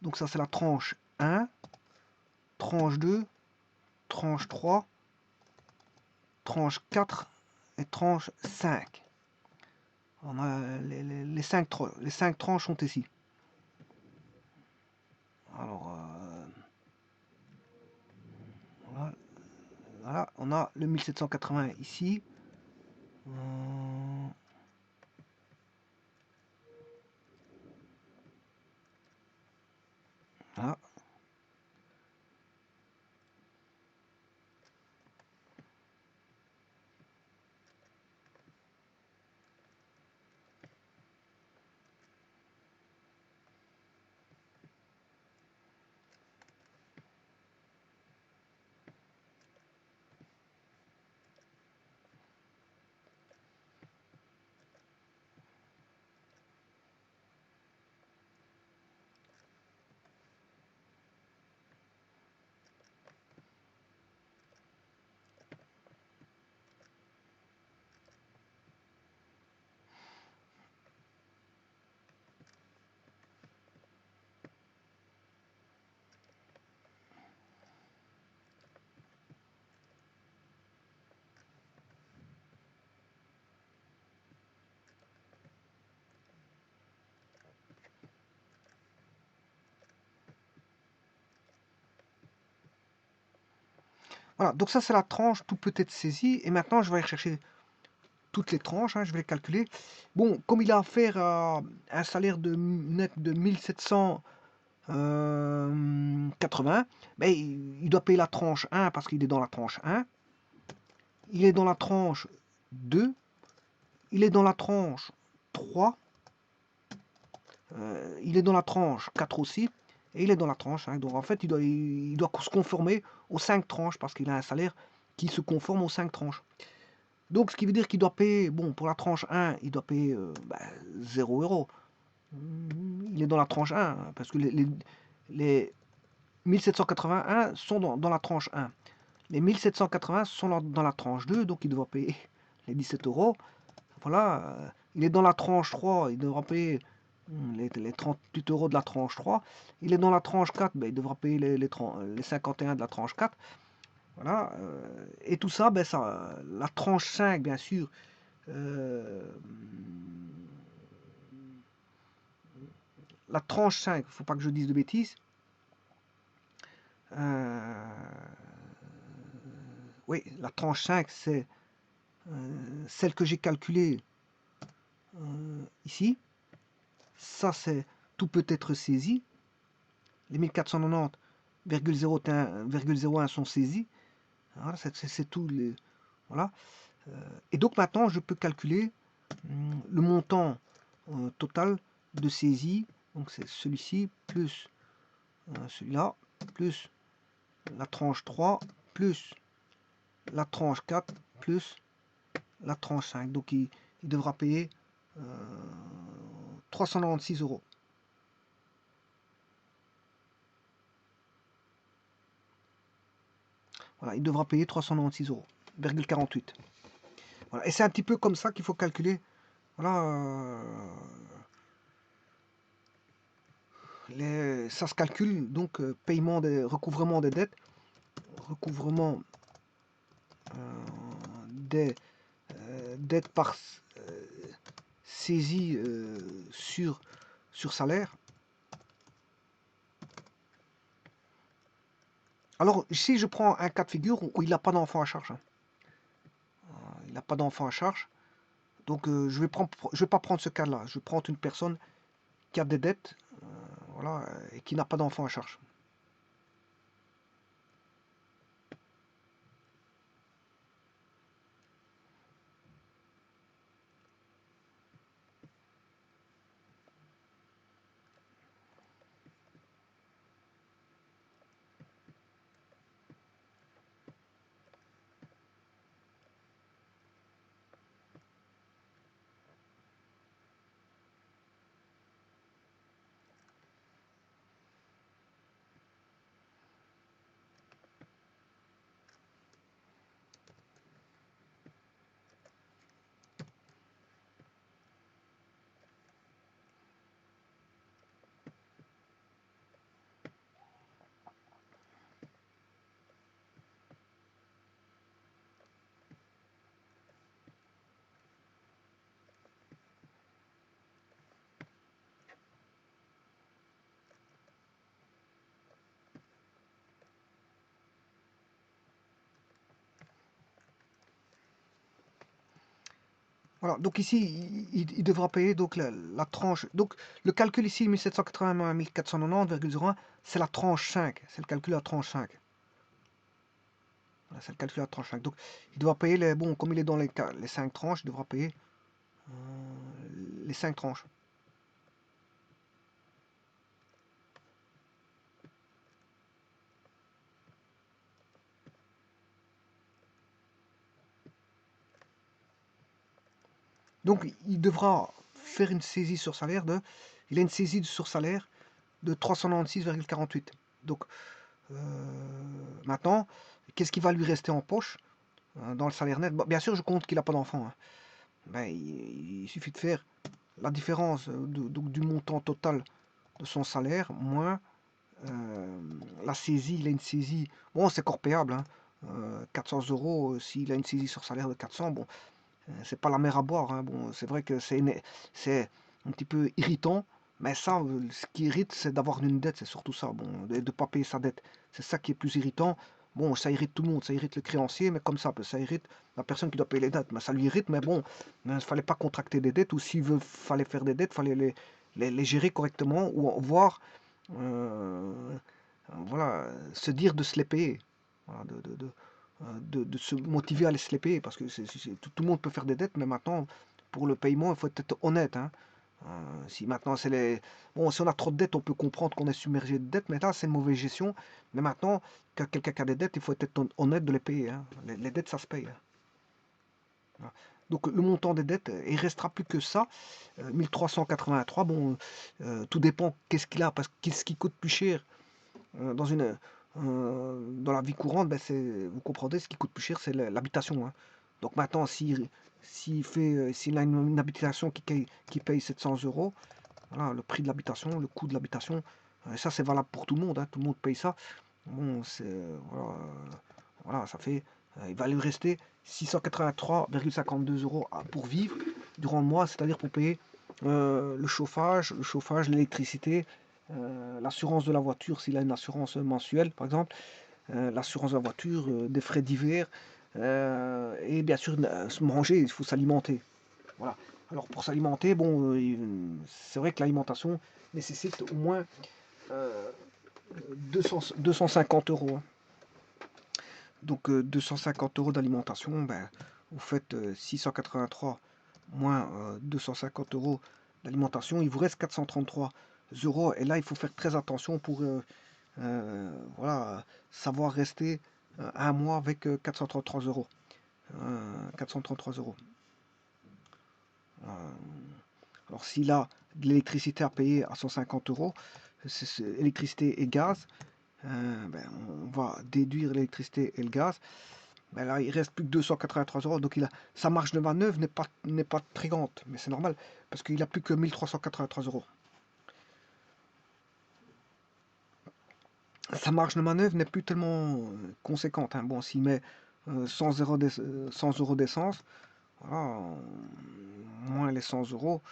Donc ça c'est la tranche 1, tranche 2, tranche 3, tranche 4 et tranche 5. On a les 5 tranches sont ici. Alors, voilà, on a le 1780 ici. Voilà. Voilà, donc ça c'est la tranche, tout peut être saisi. Et maintenant je vais aller rechercher toutes les tranches, hein, je vais les calculer. Bon, comme il a affaire à un salaire net de 1780, ben, il doit payer la tranche 1 parce qu'il est dans la tranche 1. Il est dans la tranche 2. Il est dans la tranche 3. Il est dans la tranche 4 aussi. Et il est dans la tranche 5. Donc en fait, il doit se conformer aux 5 tranches parce qu'il a un salaire qui se conforme aux 5 tranches. Donc ce qui veut dire qu'il doit payer, bon, pour la tranche 1, il doit payer 0 euros. Il est dans la tranche 1, parce que les 1781 sont dans la tranche 1. Les 1780 sont dans la tranche 2, donc il devra payer les 17 euros. Voilà, il est dans la tranche 3, il devra payer les 38 euros de la tranche 3. Il est dans la tranche 4, ben, il devra payer les 51 de la tranche 4. Voilà, et tout ça, ben, la tranche 5, bien sûr, la tranche 5, il ne faut pas que je dise de bêtises. Oui, la tranche 5, c'est celle que j'ai calculée ici. Ça, c'est tout peut être saisi. Les 1490,01 sont saisis. Voilà, c'est tout. Voilà. Et donc maintenant, je peux calculer le montant total de saisie. Donc c'est celui-ci plus celui-là, plus la tranche 3, plus la tranche 4, plus la tranche 5. Donc il devra payer 396 euros. Voilà, il devra payer 396 euros, 48. Voilà. Et c'est un petit peu comme ça qu'il faut calculer. Voilà, ça se calcule donc paiement recouvrement des dettes, recouvrement des dettes par saisie sur salaire. Alors ici je prends un cas de figure où il n'a pas d'enfant à charge. Hein. Il n'a pas d'enfant à charge. Donc je vais pas prendre ce cas-là. Je vais prendre une personne qui a des dettes, voilà, et qui n'a pas d'enfant à charge. Voilà, donc ici, il devra payer donc la tranche. Donc le calcul ici, 1781 1490,01, c'est la tranche 5. C'est le calcul à la tranche 5. Voilà, c'est le calcul à la tranche 5. Donc il devra payer les. Bon, comme il est dans les 5 tranches, il devra payer les 5 tranches. Donc il devra faire une saisie sur salaire de. Il a une saisie sur salaire de 396,48. Donc maintenant, qu'est-ce qui va lui rester en poche dans le salaire net? Bon, bien sûr, je compte qu'il n'a pas d'enfant. Hein. Ben, il suffit de faire la différence donc, du montant total de son salaire moins la saisie. Il a une saisie, bon, c'est encore payable. Hein. 400 euros, s'il a une saisie sur salaire de 400, bon, c'est pas la mer à boire. Hein. Bon, c'est vrai que c'est un petit peu irritant, mais ça, ce qui irrite, c'est d'avoir une dette, c'est surtout ça, bon, de ne pas payer sa dette. C'est ça qui est plus irritant. Bon, ça irrite tout le monde, ça irrite le créancier, mais comme ça irrite la personne qui doit payer les dettes. Mais ça lui irrite, mais bon, il ne fallait pas contracter des dettes, ou s'il fallait faire des dettes, il fallait les gérer correctement, ou voir, voilà, se dire de se les payer. Voilà, de se motiver à se les payer, parce que tout le monde peut faire des dettes, mais maintenant, pour le paiement, il faut être honnête. Hein. Si maintenant c'est les. Bon, si on a trop de dettes, on peut comprendre qu'on est submergé de dettes, mais là, c'est une mauvaise gestion. Mais maintenant, quand quelqu'un qui a des dettes, il faut être honnête de les payer. Hein. Les dettes, ça se paye. Hein. Voilà. Donc le montant des dettes, il restera plus que ça, 1383. Bon, tout dépend qu'est-ce qu'il a, parce qu'est-ce qui coûte plus cher dans dans la vie courante, ben vous comprenez, ce qui coûte plus cher, c'est l'habitation. Hein. Donc maintenant, s'il a une habitation qui paye 700 euros, voilà, le prix de l'habitation, le coût de l'habitation, ça c'est valable pour tout le monde. Hein, tout le monde paye ça. Bon, voilà, ça fait, il va lui rester 683,52 euros pour vivre durant le mois, c'est-à-dire pour payer le chauffage, l'électricité, l'assurance de la voiture s'il a une assurance mensuelle par exemple, l'assurance de la voiture, des frais divers, et bien sûr se manger, il faut s'alimenter. Voilà. Alors pour s'alimenter, bon, c'est vrai que l'alimentation nécessite au moins 250 euros. Hein. Donc 250 euros d'alimentation, ben, vous faites 683 moins 250 euros d'alimentation, il vous reste 433 euros. Et là, il faut faire très attention pour voilà, savoir rester un mois avec 433 euros. 433 euros. Alors s'il a de l'électricité à payer à 150 euros, c'est électricité et gaz, ben, on va déduire l'électricité et le gaz. Ben là, il reste plus que 283 euros, donc sa marge de manœuvre n'est pas très grande, mais c'est normal, parce qu'il a plus que 1383 euros. Sa marge de manœuvre n'est plus tellement conséquente. Hein. Bon, s'il met 100 euros d'essence, voilà, moins les 100 euros,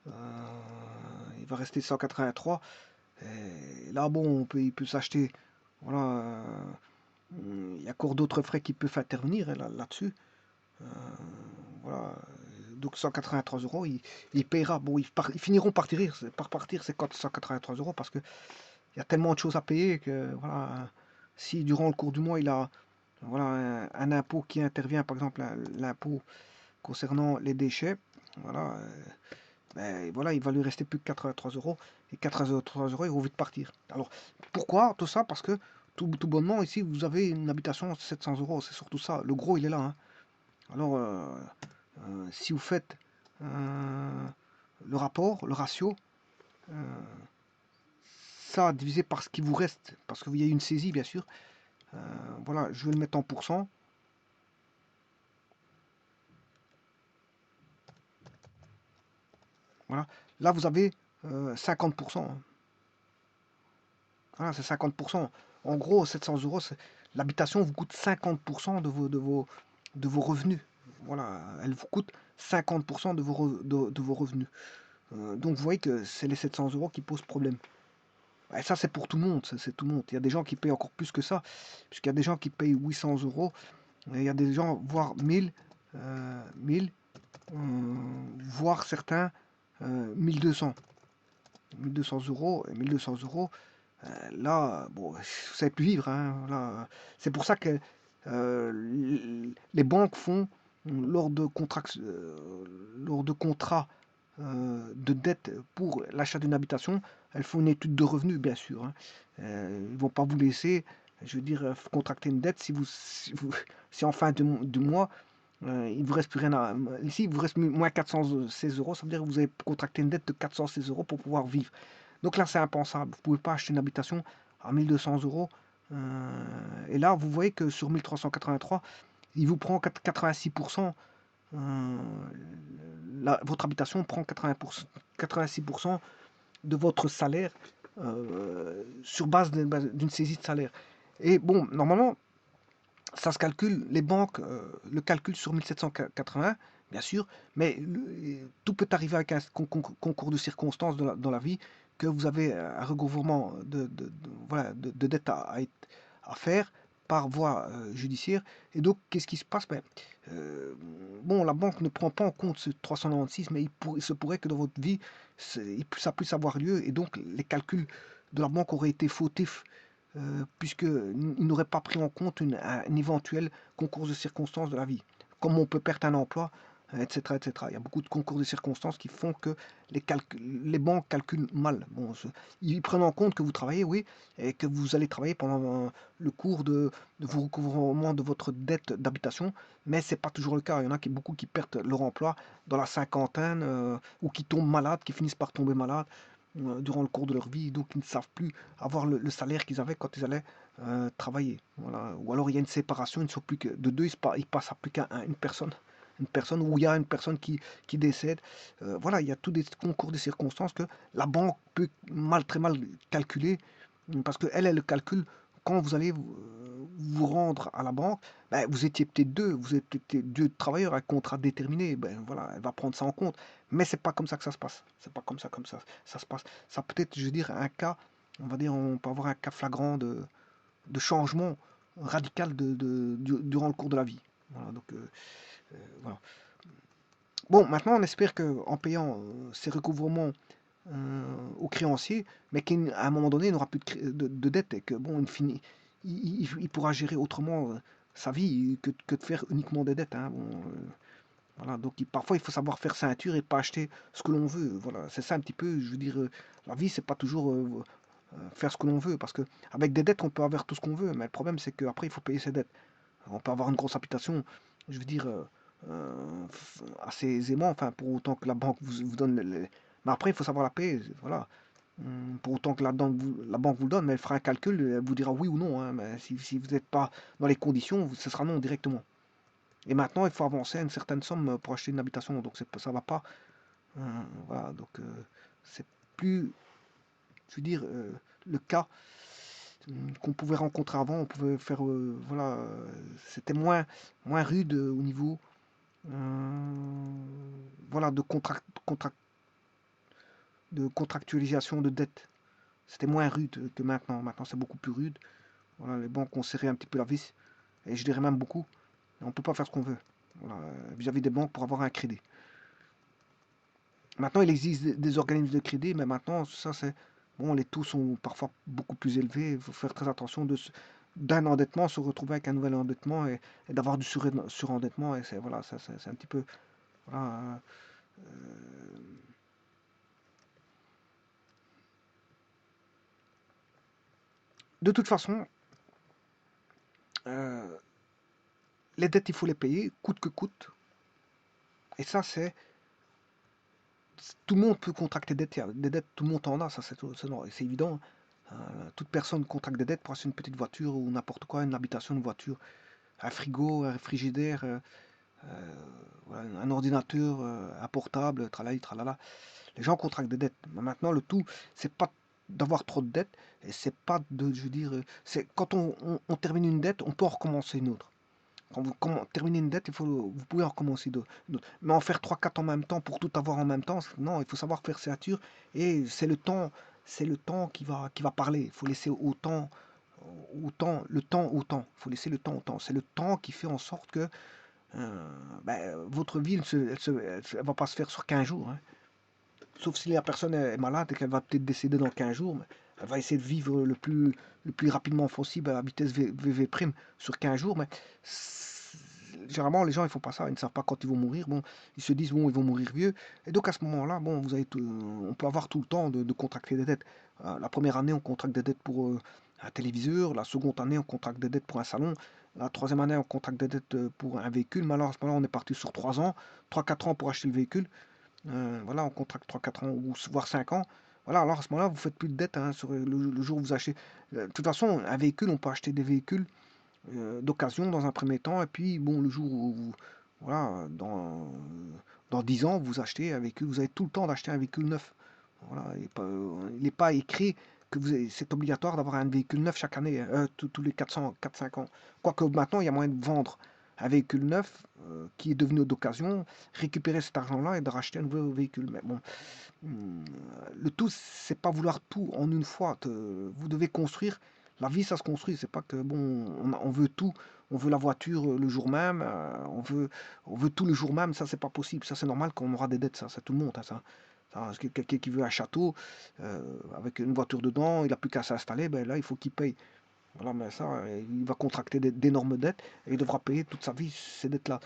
il va rester 183. Et là, bon, il peut s'acheter, voilà, il y a encore d'autres frais qui peuvent intervenir hein, là-dessus. Voilà, donc 183 euros, il paiera. Bon, ils finiront par partir ces 183 euros parce que il y a tellement de choses à payer que voilà, si durant le cours du mois il a voilà, un impôt qui intervient, par exemple l'impôt concernant les déchets, voilà, ben, voilà, il va lui rester plus que 83 euros et 83 euros ils vont vite partir. Alors pourquoi tout ça? Parce que tout bonnement ici vous avez une habitation de 700 euros, c'est surtout ça, le gros il est là. Hein. Alors si vous faites le rapport, le ratio, ça divisé par ce qui vous reste, parce qu'il y a une saisie bien sûr. Voilà, je vais le mettre en pourcent. Voilà, là vous avez 50%. Hein. Voilà, c'est 50%. En gros, 700 euros, l'habitation vous coûte 50% de vos revenus. Voilà, elle vous coûte 50% de vos revenus. Donc vous voyez que c'est les 700 euros qui posent problème. Et ça, c'est pour tout le monde, c'est tout le monde. Il y a des gens qui payent encore plus que ça, puisqu'il y a des gens qui payent 800 euros, et il y a des gens, voire 1000, 1000. voire certains 1200. 1200 euros, et 1200 euros, là, bon, vous savez plus vivre, hein, là. C'est pour ça que les banques font, lors de contrats de dette pour l'achat d'une habitation, elles font une étude de revenus, bien sûr, hein. Ils ne vont pas vous laisser, je veux dire, contracter une dette si en fin de mois, il vous reste plus rien à. Ici, il vous reste moins 416 euros, ça veut dire que vous avez contracté une dette de 416 euros pour pouvoir vivre. Donc là, c'est impensable. Vous ne pouvez pas acheter une habitation à 1200 euros. Et là, vous voyez que sur 1383, il vous prend 86%. Votre habitation prend 86% de votre salaire sur base d'une saisie de salaire. Et bon, normalement, ça se calcule, les banques le calculent sur 1780, bien sûr, mais tout peut arriver avec un concours de circonstances dans la vie, que vous avez un recouvrement voilà, de dettes à faire par voie judiciaire. Et donc, qu'est-ce qui se passe? Euh, bon, la banque ne prend pas en compte ce 396, mais il se pourrait que dans votre vie, ça puisse avoir lieu, et donc les calculs de la banque auraient été fautifs puisqu'il n'aurait pas pris en compte un éventuel concours de circonstances de la vie. Comme on peut perdre un emploi, etc., etc. Il y a beaucoup de concours de circonstances qui font que les banques calculent mal. Bon, ils prennent en compte que vous travaillez, oui, et que vous allez travailler pendant le cours de vos recouvrements de votre dette d'habitation, mais ce n'est pas toujours le cas. Il y en a beaucoup qui perdent leur emploi dans la cinquantaine ou qui tombent malades, qui finissent par tomber malades durant le cours de leur vie, donc ils ne savent plus avoir le salaire qu'ils avaient quand ils allaient travailler. Voilà. Ou alors il y a une séparation, ils ne sont plus que de deux, ils passent à plus qu'à une personne, où il y a une personne qui décède. Voilà, il y a tous des concours de circonstances que la banque peut très mal calculer, parce qu'elle, elle le calcule quand vous allez vous rendre à la banque. Ben, vous étiez peut-être deux, vous êtes peut-être deux travailleurs à contrat déterminé, ben voilà, elle va prendre ça en compte. Mais c'est pas comme ça que ça se passe. C'est pas comme ça se passe. Ça peut être, je veux dire, un cas, on va dire, on peut avoir un cas flagrant de changement radical durant le cours de la vie. Voilà, donc voilà. Bon, maintenant on espère qu'en payant ces recouvrements au créancier, mais qu'à un moment donné, il n'aura plus de dette et que bon, il pourra gérer autrement sa vie que de faire uniquement des dettes, hein. Bon, voilà, donc parfois il faut savoir faire ceinture et pas acheter ce que l'on veut. Voilà, c'est ça un petit peu. Je veux dire, la vie, c'est pas toujours faire ce que l'on veut, parce que avec des dettes, on peut avoir tout ce qu'on veut, mais le problème, c'est qu'après, il faut payer ses dettes. On peut avoir une grosse habitation, je veux dire, assez aisément, enfin, pour autant que la banque vous donne mais après, il faut savoir la payer, voilà. Pour autant que la banque vous le donne, mais elle fera un calcul, elle vous dira oui ou non, hein, mais si vous n'êtes pas dans les conditions, ce sera non directement. Et maintenant, il faut avancer à une certaine somme pour acheter une habitation, donc ça va pas. Voilà, donc c'est plus, je veux dire, le cas qu'on pouvait rencontrer avant. On pouvait faire, voilà, c'était moins rude au niveau, voilà, de contractualisation de dette. C'était moins rude que maintenant. Maintenant, c'est beaucoup plus rude. Voilà, les banques ont serré un petit peu la vis, et je dirais même beaucoup. On ne peut pas faire ce qu'on veut, voilà, vis-à-vis des banques pour avoir un crédit. Maintenant, il existe des organismes de crédit, mais maintenant, ça, c'est. Bon, les taux sont parfois beaucoup plus élevés. Il faut faire très attention d'un endettement, se retrouver avec un nouvel endettement et d'avoir du surendettement. Et c'est voilà, c'est un petit peu. Voilà, de toute façon, euh, les dettes, il faut les payer, coûte que coûte. Et ça, tout le monde peut contracter des dettes. Des dettes, tout le monde en a, ça, c'est évident. Toute personne contracte des dettes pour acheter une petite voiture ou n'importe quoi, une habitation, une voiture, un frigo, un frigidaire. Voilà, un ordinateur, un portable, tralala, tralala. Les gens contractent des dettes. Mais maintenant, le tout, c'est pas d'avoir trop de dettes, et c'est pas de, je veux dire, c'est quand on termine une dette, on peut en recommencer une autre. Quand vous terminez une dette, vous pouvez en recommencer d'autres. Mais en faire trois, quatre en même temps pour tout avoir en même temps, non, il faut savoir faire ceinture, et c'est le temps qui va parler. Il faut laisser le temps au temps. Il faut laisser le temps au temps. C'est le temps qui fait en sorte que ben, votre vie, elle va pas se faire sur 15 jours, hein. Sauf si la personne est malade et qu'elle va peut-être décéder dans 15 jours, mais elle va essayer de vivre le plus rapidement possible à la vitesse VV prime sur 15 jours. Mais généralement, les gens, ils font pas ça. Ils ne savent pas quand ils vont mourir. Bon, ils se disent, bon, ils vont mourir vieux. Et donc, à ce moment-là, bon, on peut avoir tout le temps de contracter des dettes. La première année, on contracte des dettes pour un téléviseur. La seconde année, on contracte des dettes pour un salon. La troisième année, on contracte des dettes pour un véhicule. Mais alors, à ce moment-là, on est parti sur 3 ans, 3-4 ans pour acheter le véhicule. Voilà, on contracte 3-4 ans ou voire 5 ans. Voilà, alors à ce moment-là, vous faites plus de dette, hein, sur le jour où vous achetez. De toute façon, un véhicule, on peut acheter des véhicules d'occasion dans un premier temps, et puis bon, le jour où voilà, dans 10 ans, vous achetez un véhicule, vous avez tout le temps d'acheter un véhicule neuf. Voilà, il n'est pas écrit que c'est obligatoire d'avoir un véhicule neuf chaque année, hein, tous les 4-5 ans. Quoique maintenant, il y a moyen de vendre un véhicule neuf qui est devenu d'occasion, récupérer cet argent-là et de racheter un nouveau véhicule. Mais bon, le tout, c'est pas vouloir tout en une fois. Vous devez construire. La vie, ça se construit. C'est pas que bon, on veut tout. On veut la voiture le jour même. On veut tout le jour même. Ça, c'est pas possible. Ça, c'est normal qu'on aura des dettes. Ça, c'est tout le monde, hein, ça. Parce que quelqu'un qui veut un château avec une voiture dedans, il n'a plus qu'à s'installer. Ben là, il faut qu'il paye. Voilà, mais ça, il va contracter d'énormes dettes et il devra payer toute sa vie ces dettes-là.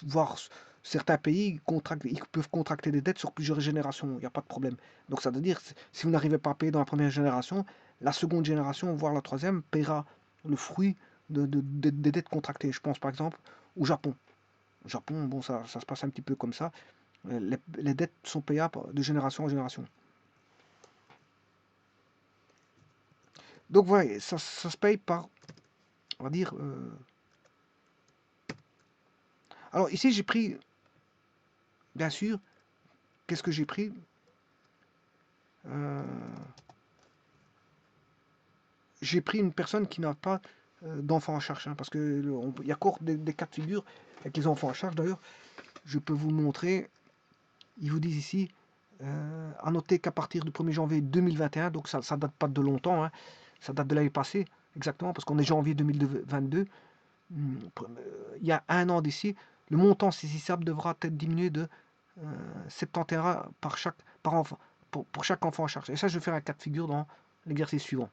Voire certains pays ils peuvent contracter des dettes sur plusieurs générations, il n'y a pas de problème. Donc ça veut dire, si vous n'arrivez pas à payer dans la première génération, la seconde génération, voire la troisième, paiera le fruit des dettes contractées. Je pense par exemple au Japon. Au Japon, bon, ça se passe un petit peu comme ça. Les dettes sont payables de génération en génération. Donc voilà, ça se paye par, on va dire... Alors ici, j'ai pris, bien sûr, qu'est-ce que j'ai pris? Euh, j'ai pris une personne qui n'a pas d'enfants en charge, hein, parce qu'il y a encore des cas de figure avec les enfants en charge. D'ailleurs, je peux vous montrer, ils vous disent ici, à noter qu'à partir du 1er janvier 2021, donc ça date pas de longtemps, hein, ça date de l'année passée, exactement, parce qu'on est janvier 2022, il y a un an d'ici, le montant saisissable devra être diminué de 71 par enfant, pour chaque enfant en charge. Et ça, je vais faire un cas de figure dans l'exercice suivant.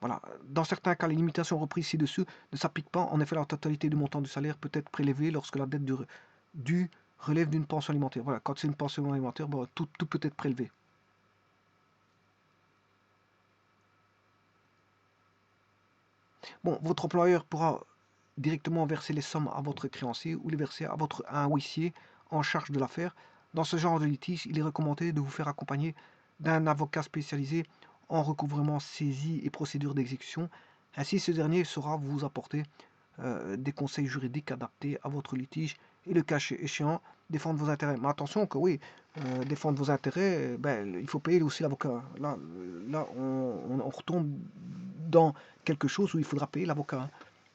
Voilà. Dans certains cas, les limitations reprises ci-dessus ne s'appliquent pas. En effet, la totalité du montant du salaire peut être prélevée lorsque la dette due relève d'une pension alimentaire. Voilà, quand c'est une pension alimentaire, bon, tout peut être prélevé. Bon, votre employeur pourra directement verser les sommes à votre créancier ou les verser à un huissier en charge de l'affaire. Dans ce genre de litige, il est recommandé de vous faire accompagner d'un avocat spécialisé en recouvrement, saisie et procédure d'exécution. Ainsi, ce dernier saura vous apporter des conseils juridiques adaptés à votre litige et le cas échéant, défendre vos intérêts. Mais attention que oui, défendre vos intérêts, ben, il faut payer aussi l'avocat. Là on retombe dans quelque chose où il faudra payer l'avocat, hein.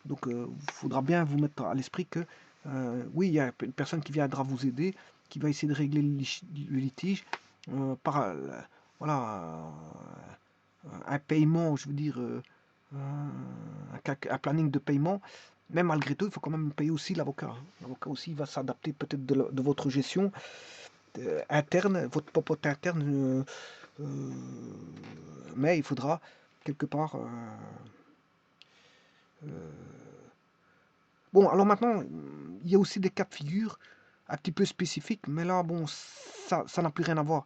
Donc il faudra bien vous mettre à l'esprit que oui, il y a une personne qui viendra vous aider, qui va essayer de régler le litige par voilà, un paiement, je veux dire, un planning de paiement. Mais malgré tout, il faut quand même payer aussi l'avocat. L'avocat aussi va s'adapter peut-être de votre gestion interne, votre popote interne, euh, mais il faudra quelque part. Bon, alors maintenant, il y a aussi des cas de figure un petit peu spécifiques, mais là, bon, ça n'a plus rien à voir.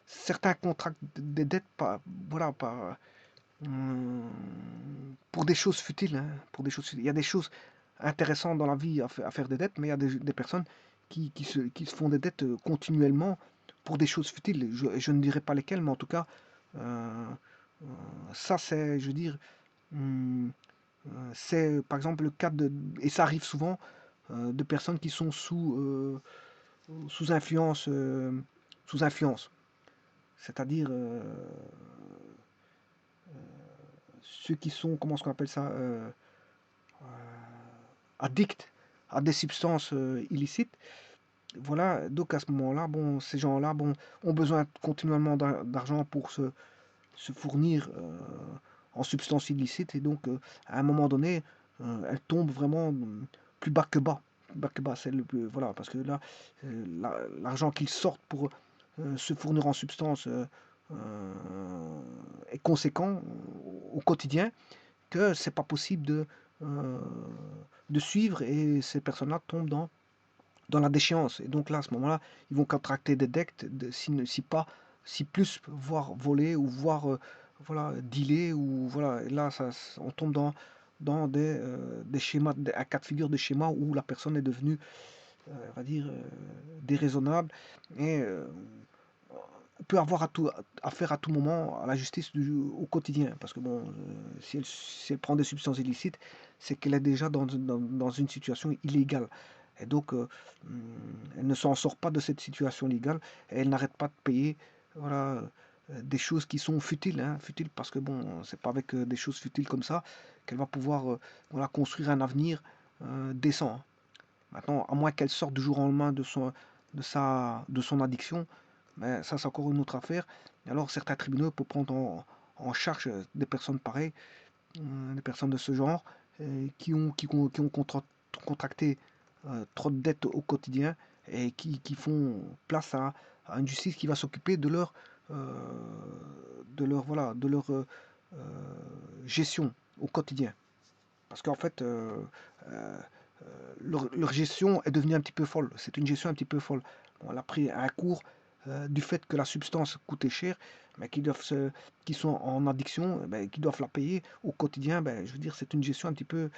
Certains contractent des dettes, voilà, pour des choses futiles, hein, pour des choses futiles. Il y a des choses intéressantes dans la vie à faire des dettes, mais il y a des personnes qui se font des dettes continuellement pour des choses futiles. Je ne dirais pas lesquelles, mais en tout cas, euh, ça c'est, je veux dire, hum, c'est par exemple le cas et ça arrive souvent, de personnes qui sont sous influence, sous influence. C'est-à-dire ceux qui sont, comment est-ce qu'on appelle ça, addicts à des substances illicites. Voilà, donc à ce moment-là, bon, ces gens-là, bon, ont besoin continuellement d'argent pour se fournir en substances illicites et donc à un moment donné, elles tombent vraiment plus bas que bas. Plus bas que bas, c'est voilà, parce que là, l'argent qu'ils sortent pour se fournir en substance est conséquent au quotidien, que c'est pas possible euh, de suivre, et ces personnes-là tombent dans la déchéance. Et donc là, à ce moment-là, ils vont contracter des dettes, si plus, voire voler, ou voire voilà, dealer, ou voilà. Et là, on tombe dans des schémas, un cas de figure de schéma où la personne est devenue, on va dire, déraisonnable, et peut avoir affaire à tout moment à la justice au quotidien. Parce que bon, si elle prend des substances illicites, c'est qu'elle est déjà dans une situation illégale. Et donc, elle ne s'en sort pas de cette situation légale, et elle n'arrête pas de payer, voilà, des choses qui sont futiles, hein, futiles, parce que bon, c'est pas avec des choses futiles comme ça qu'elle va pouvoir voilà, construire un avenir décent, hein. Maintenant, à moins qu'elle sorte du jour au lendemain de son addiction, mais ça c'est encore une autre affaire. Et alors certains tribunaux peuvent prendre en charge des personnes pareilles, des personnes de ce genre, qui ont contracté trop de dettes au quotidien, et qui font place à une justice qui va s'occuper euh, voilà, de leur gestion au quotidien. Parce qu'en fait, euh, leur gestion est devenue un petit peu folle. C'est une gestion un petit peu folle. Bon, elle a pris un cours du fait que la substance coûtait cher, mais qui sont en addiction, ben, qui doivent la payer au quotidien. Ben, je veux dire, c'est une gestion un petit peu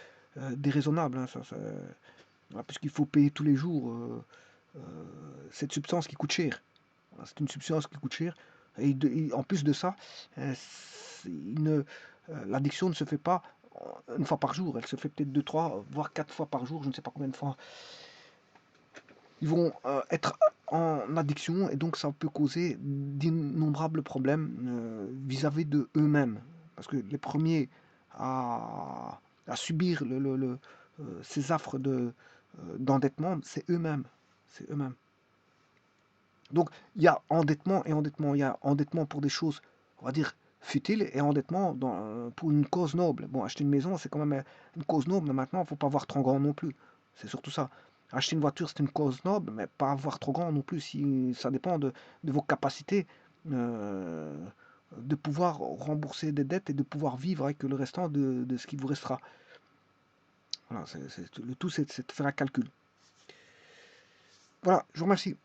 déraisonnable, hein, voilà, puisqu'il faut payer tous les jours euh, cette substance qui coûte cher. Voilà, c'est une substance qui coûte cher. Et en plus de ça, l'addiction ne se fait pas une fois par jour. Elle se fait peut-être deux, trois, voire quatre fois par jour. Je ne sais pas combien de fois. Ils vont être en addiction, et donc ça peut causer d'innombrables problèmes vis-à-vis de eux-mêmes. Parce que les premiers à subir ces affres d'endettement, c'est eux-mêmes. C'est eux-mêmes. Donc, il y a endettement et endettement. Il y a endettement pour des choses, on va dire, futiles, et endettement pour une cause noble. Bon, acheter une maison, c'est quand même une cause noble, mais maintenant, il ne faut pas avoir trop grand non plus. C'est surtout ça. Acheter une voiture, c'est une cause noble, mais pas avoir trop grand non plus. Si, ça dépend de vos capacités euh, de pouvoir rembourser des dettes et de pouvoir vivre avec le restant de ce qui vous restera. Voilà, le tout, c'est de faire un calcul. Voilà, je vous remercie.